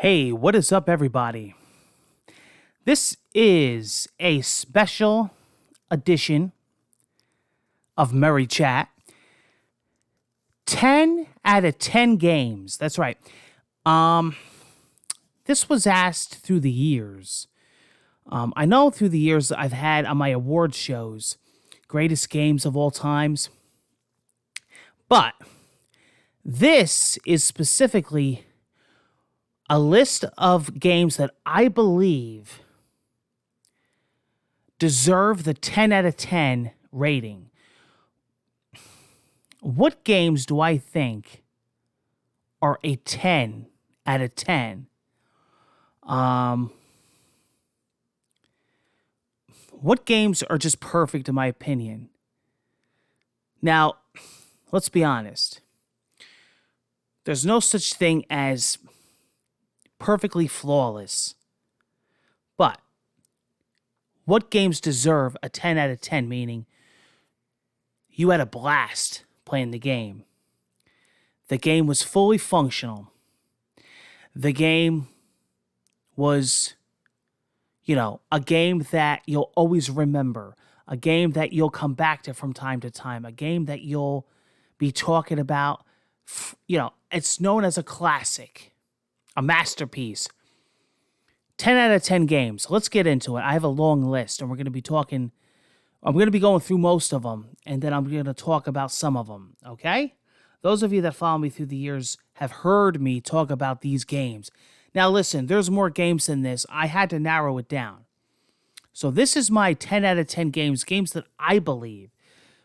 Hey, what is up, everybody? This is a special edition of Merry Chat. 10 out of 10 games. That's right. This was asked through the years. I know through the years I've had on my award shows, greatest games of all times. But this is specifically a list of games that I believe deserve the 10 out of 10 rating. What games do I think are a 10 out of 10? What games are just perfect in my opinion? Now, let's be honest. There's no such thing as perfectly flawless. But what games deserve a 10 out of 10, meaning you had a blast playing the game. The game was fully functional. The game was, a game that you'll always remember. A game that you'll come back to from time to time. A game that you'll be talking about. It's known as a classic. A masterpiece. 10 out of 10 games. Let's get into it. I have a long list, and I'm going to be going through most of them, and then I'm going to talk about some of them, okay? Those of you that follow me through the years have heard me talk about these games. Now listen, there's more games than this. I had to narrow it down. So this is my 10 out of 10 games that I believe.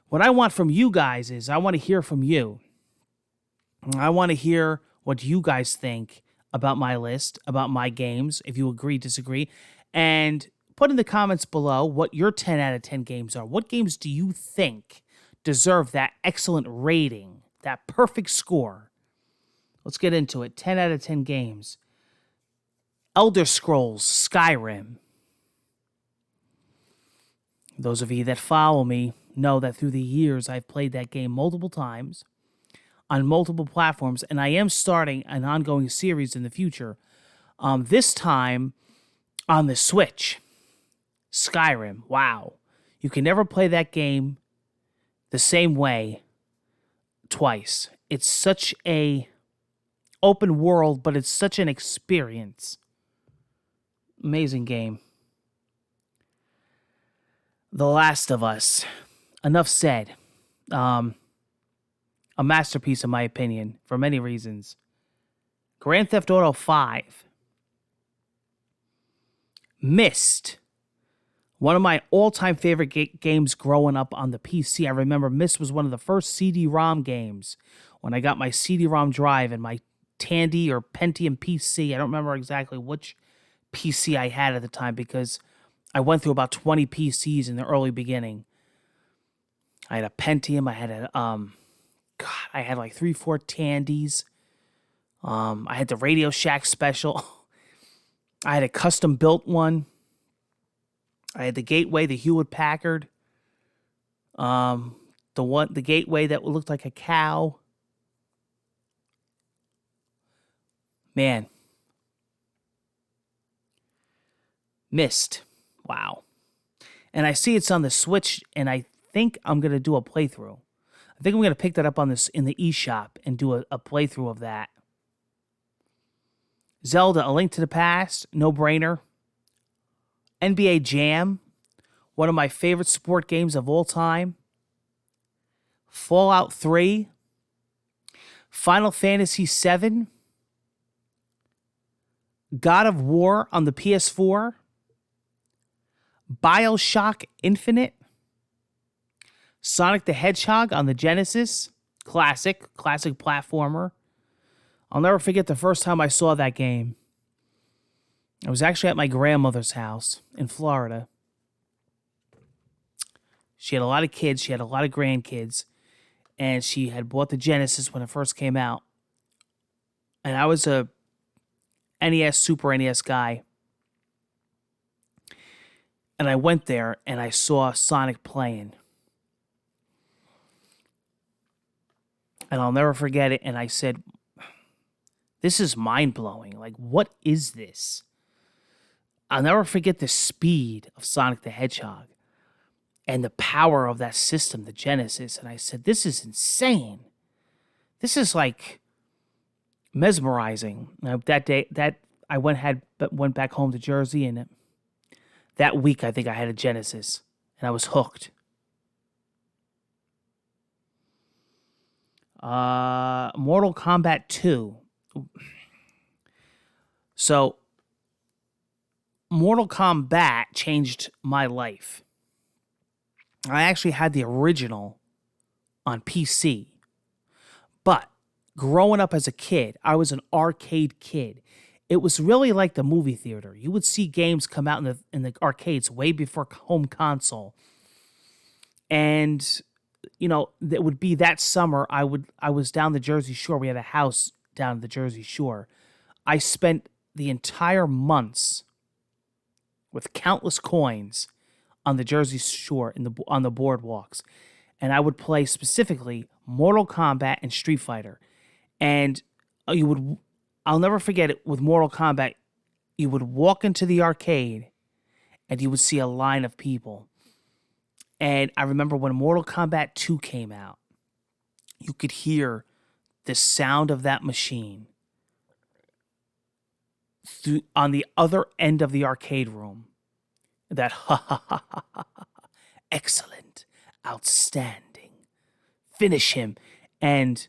What I want from you guys is I want to hear from you. I want to hear what you guys think about my list, about my games, if you agree, disagree, and put in the comments below what your 10 out of 10 games are. What games do you think deserve that excellent rating, that perfect score? Let's get into it. 10 out of 10 games. Elder Scrolls Skyrim. Those of you that follow me know that through the years I've played that game multiple times on multiple platforms, and I am starting an ongoing series in the future. This time on the Switch. Skyrim. Wow. You can never play that game the same way twice. It's such a open world, but it's such an experience. Amazing game. The Last of Us. Enough said. A masterpiece, in my opinion, for many reasons. Grand Theft Auto 5. Myst. One of my all-time favorite games growing up on the PC. I remember Myst was one of the first CD-ROM games when I got my CD-ROM drive and my Tandy or Pentium PC. I don't remember exactly which PC I had at the time because I went through about 20 PCs in the early beginning. I had a Pentium. I had I had like 3-4 Tandies. I had the Radio Shack Special. I had a custom built one. I had the Gateway, the Hewlett Packard. The Gateway that looked like a cow. Man. Myst. Wow. And I see it's on the Switch, and I think I'm going to do a playthrough. I think I'm going to pick that up on this in the eShop and do a playthrough of that. Zelda, A Link to the Past, no-brainer. NBA Jam, one of my favorite sport games of all time. Fallout 3. Final Fantasy 7. God of War on the PS4. BioShock Infinite. Sonic the Hedgehog on the Genesis. Classic platformer. I'll never forget the first time I saw that game. I was actually at my grandmother's house in Florida. She had a lot of kids. She had a lot of grandkids. And she had bought the Genesis when it first came out. And I was a NES, Super NES guy. And I went there and I saw Sonic playing. And I'll never forget it. And I said, This is mind-blowing. Like, what is this? I'll never forget the speed of Sonic the Hedgehog and the power of that system, the Genesis. And I said, this is insane. This is like mesmerizing. That day, that I went back home to Jersey, and that week I think I had a Genesis, and I was hooked. Mortal Kombat 2. So, Mortal Kombat changed my life. I actually had the original on PC. But growing up as a kid, I was an arcade kid. It was really like the movie theater. You would see games come out in the arcades way before home console. And it would be that summer I was down the Jersey Shore. We had a house down the Jersey Shore. I spent the entire months with countless coins on the Jersey Shore on the boardwalks. And I would play specifically Mortal Kombat and Street Fighter. And I'll never forget it with Mortal Kombat. You would walk into the arcade and you would see a line of people. And I remember when Mortal Kombat 2 came out, you could hear the sound of that machine on the other end of the arcade room. That ha ha ha ha ha, excellent, outstanding, finish him. And,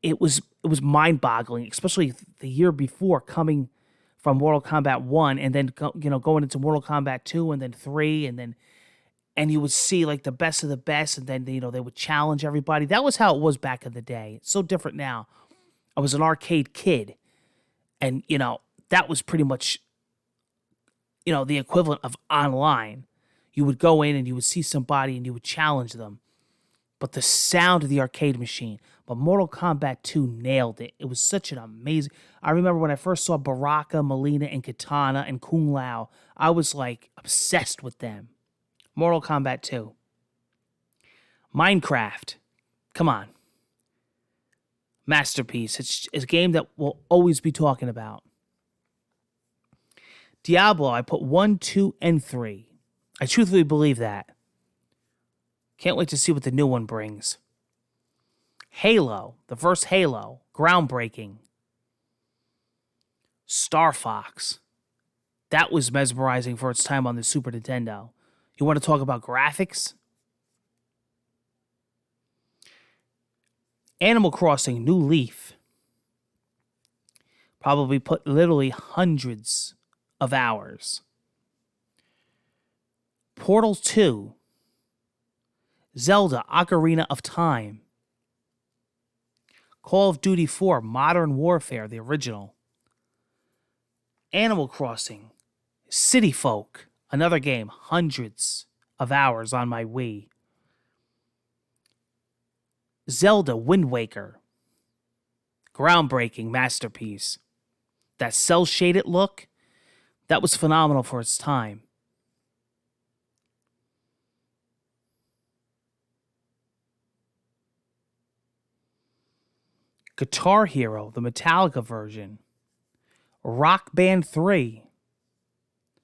it was mind-boggling, especially the year before, coming from Mortal Kombat 1 and then going into Mortal Kombat 2 and then 3 and you would see like the best of the best, and then they would challenge everybody. That was how it was back in the day. It's so different now. I was an arcade kid, and that was pretty much the equivalent of online. You would go in and you would see somebody and you would challenge them. But the sound of the arcade machine. But Mortal Kombat 2 nailed it. It was such an amazing... I remember when I first saw Baraka, Melina, and Katana, and Kung Lao, I was like obsessed with them. Mortal Kombat 2. Minecraft. Come on. Masterpiece. It's a game that we'll always be talking about. Diablo, I put 1, 2, and 3. I truthfully believe that. Can't wait to see what the new one brings. Halo, the first Halo, groundbreaking. Star Fox, that was mesmerizing for its time on the Super Nintendo. You want to talk about graphics? Animal Crossing, New Leaf. Probably put literally hundreds of hours. Portal 2. Zelda, Ocarina of Time. Call of Duty 4, Modern Warfare, the original. Animal Crossing, City Folk, another game, hundreds of hours on my Wii. Zelda, Wind Waker, groundbreaking masterpiece. That cel-shaded look, that was phenomenal for its time. Guitar Hero, the Metallica version. Rock Band 3.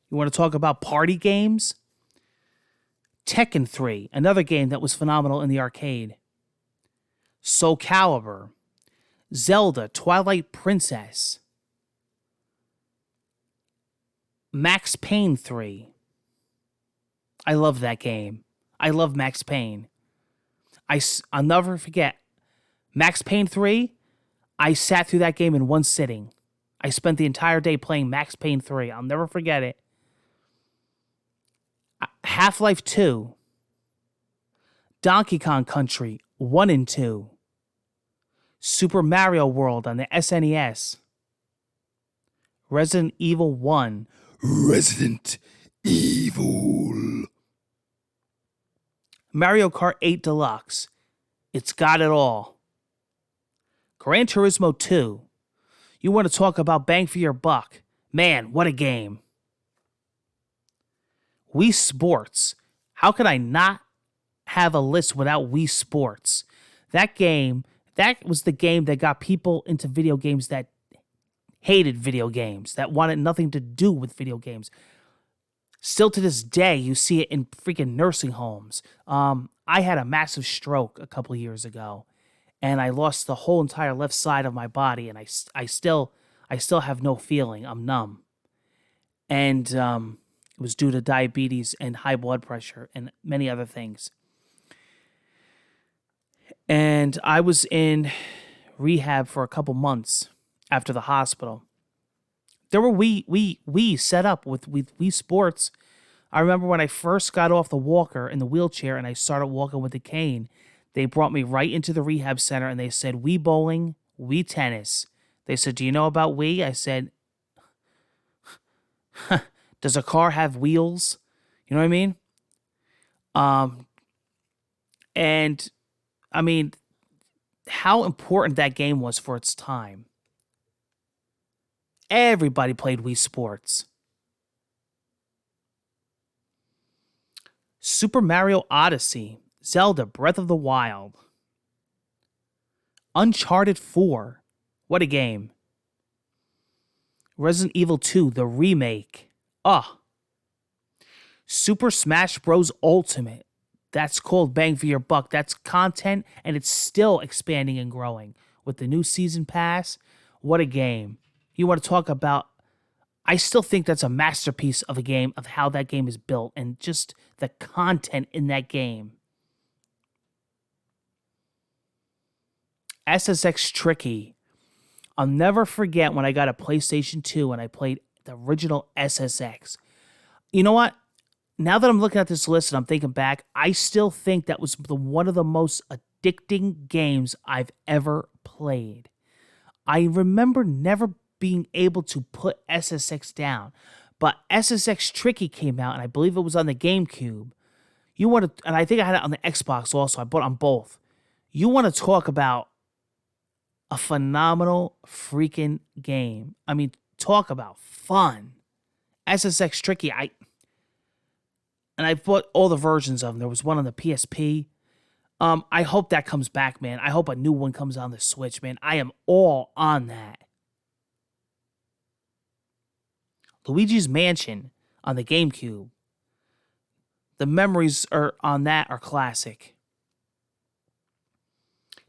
You want to talk about party games? Tekken 3, another game that was phenomenal in the arcade. Soul Calibur. Zelda, Twilight Princess. Max Payne 3. I love that game. I love Max Payne. I'll never forget. Max Payne 3, I sat through that game in one sitting. I spent the entire day playing Max Payne 3. I'll never forget it. Half-Life 2. Donkey Kong Country 1 and 2. Super Mario World on the SNES. Resident Evil 1. Resident Evil. Mario Kart 8 Deluxe. It's got it all. Gran Turismo 2. You want to talk about bang for your buck. Man, what a game. Wii Sports. How could I not have a list without Wii Sports? That game That was the game that got people into video games that hated video games, that wanted nothing to do with video games. Still to this day, you see it in freaking nursing homes. I had a massive stroke a couple years ago, and I lost the whole entire left side of my body, and I still have no feeling. I'm numb, and it was due to diabetes and high blood pressure and many other things. And I was in rehab for a couple months after the hospital. There were Wii set up with Wii Sports. I remember when I first got off the walker in the wheelchair and I started walking with the cane, they brought me right into the rehab center and they said, Wii bowling, Wii tennis. They said, do you know about Wii? I said, does a car have wheels? You know what I mean? And I mean, how important that game was for its time. Everybody played Wii Sports. Super Mario Odyssey, Zelda Breath of the Wild, Uncharted 4, what a game. Resident Evil 2, the remake. Super Smash Bros. Ultimate. That's called bang for your buck. That's content, and it's still expanding and growing. With the new season pass, what a game. You want to talk about... I still think that's a masterpiece of a game, of how that game is built, and just the content in that game. SSX Tricky. I'll never forget when I got a PlayStation 2 and I played the original SSX. You know what? Now that I'm looking at this list and I'm thinking back, I still think that was one of the most addicting games I've ever played. I remember never being able to put SSX down, but SSX Tricky came out, and I believe it was on the GameCube. And I think I had it on the Xbox also. I bought it on both. You want to talk about a phenomenal freaking game. I mean, talk about fun. SSX Tricky, I've bought all the versions of them. There was one on the PSP. I hope that comes back, man. I hope a new one comes on the Switch, man. I am all on that. Luigi's Mansion on the GameCube. The memories on that are classic.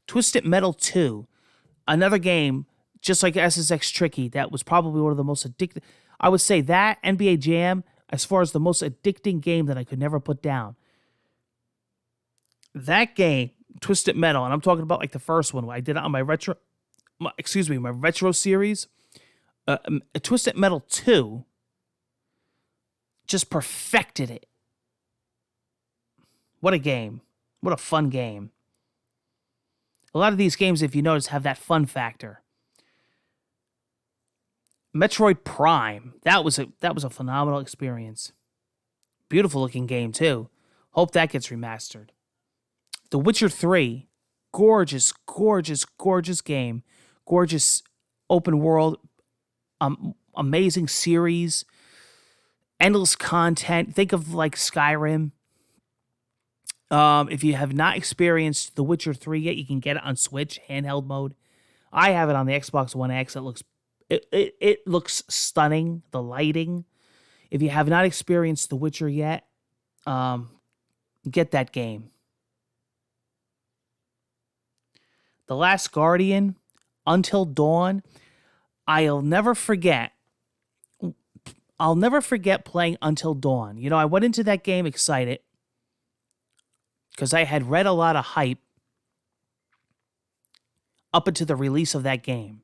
Twisted Metal 2. Another game, just like SSX Tricky, that was probably one of the most addictive. I would say that, NBA Jam, as far as the most addicting game that I could never put down. That game, Twisted Metal, and I'm talking about like the first one. I did it on my retro series. Twisted Metal 2 just perfected it. What a game. What a fun game. A lot of these games, if you notice, have that fun factor. Metroid Prime. That was a phenomenal experience. Beautiful looking game too. Hope that gets remastered. The Witcher 3. Gorgeous, gorgeous, gorgeous game. Gorgeous open world. Amazing series. Endless content. Think of like Skyrim. If you have not experienced The Witcher 3 yet, you can get it on Switch, handheld mode. I have it on the Xbox One X. It looks stunning. The lighting. If you have not experienced The Witcher yet, get that game. The Last Guardian, Until Dawn. I'll never forget playing Until Dawn. You know, I went into that game excited because I had read a lot of hype up until the release of that game.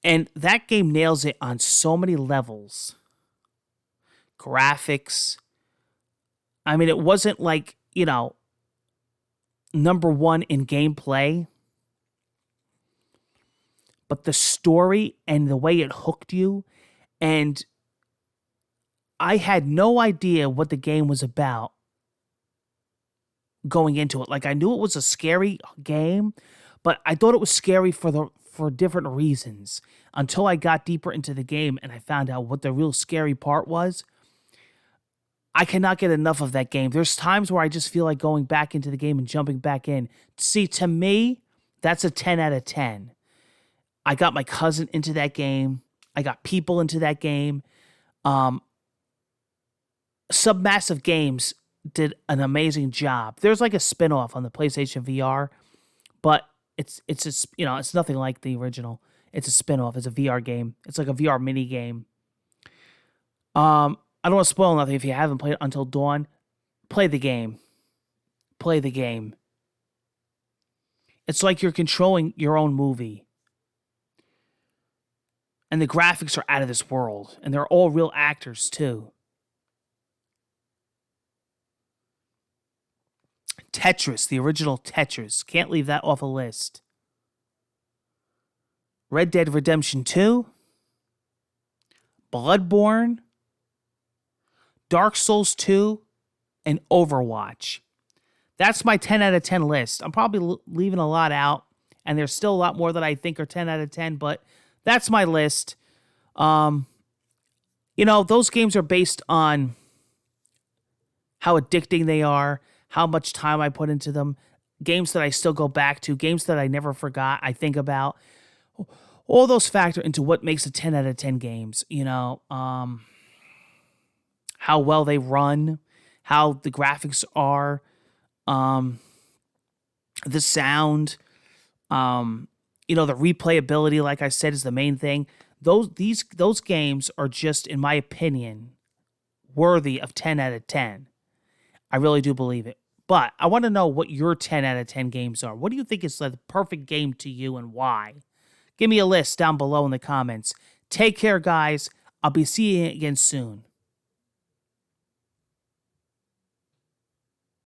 And that game nails it on so many levels. Graphics. I mean, it wasn't like, number one in gameplay. But the story and the way it hooked you. And I had no idea what the game was about going into it. Like, I knew it was a scary game, but I thought it was scary for different reasons until I got deeper into the game and I found out what the real scary part was. I cannot get enough of that game. There's times where I just feel like going back into the game and jumping back in. See, to me, that's a 10 out of 10. I got my cousin into that game. I got people into that game. Submassive Games did an amazing job. There's like a spin-off on the PlayStation VR, but it's nothing like the original. It's a spin-off. It's a VR game. It's like a VR mini game. I don't want to spoil nothing if you haven't played Until Dawn. Play the game. Play the game. It's like you're controlling your own movie. And the graphics are out of this world. And they're all real actors, too. Tetris, the original Tetris. Can't leave that off a list. Red Dead Redemption 2. Bloodborne. Dark Souls 2. And Overwatch. That's my 10 out of 10 list. I'm probably leaving a lot out. And there's still a lot more that I think are 10 out of 10. But that's my list. Those games are based on how addicting they are, how much time I put into them, games that I still go back to, games that I never forgot, I think about. All those factor into what makes a 10 out of 10 games, how well they run, how the graphics are, the sound, the replayability, like I said, is the main thing. Those games are just, in my opinion, worthy of 10 out of 10. I really do believe it. But I want to know what your 10 out of 10 games are. What do you think is the perfect game to you and why? Give me a list down below in the comments. Take care, guys. I'll be seeing you again soon.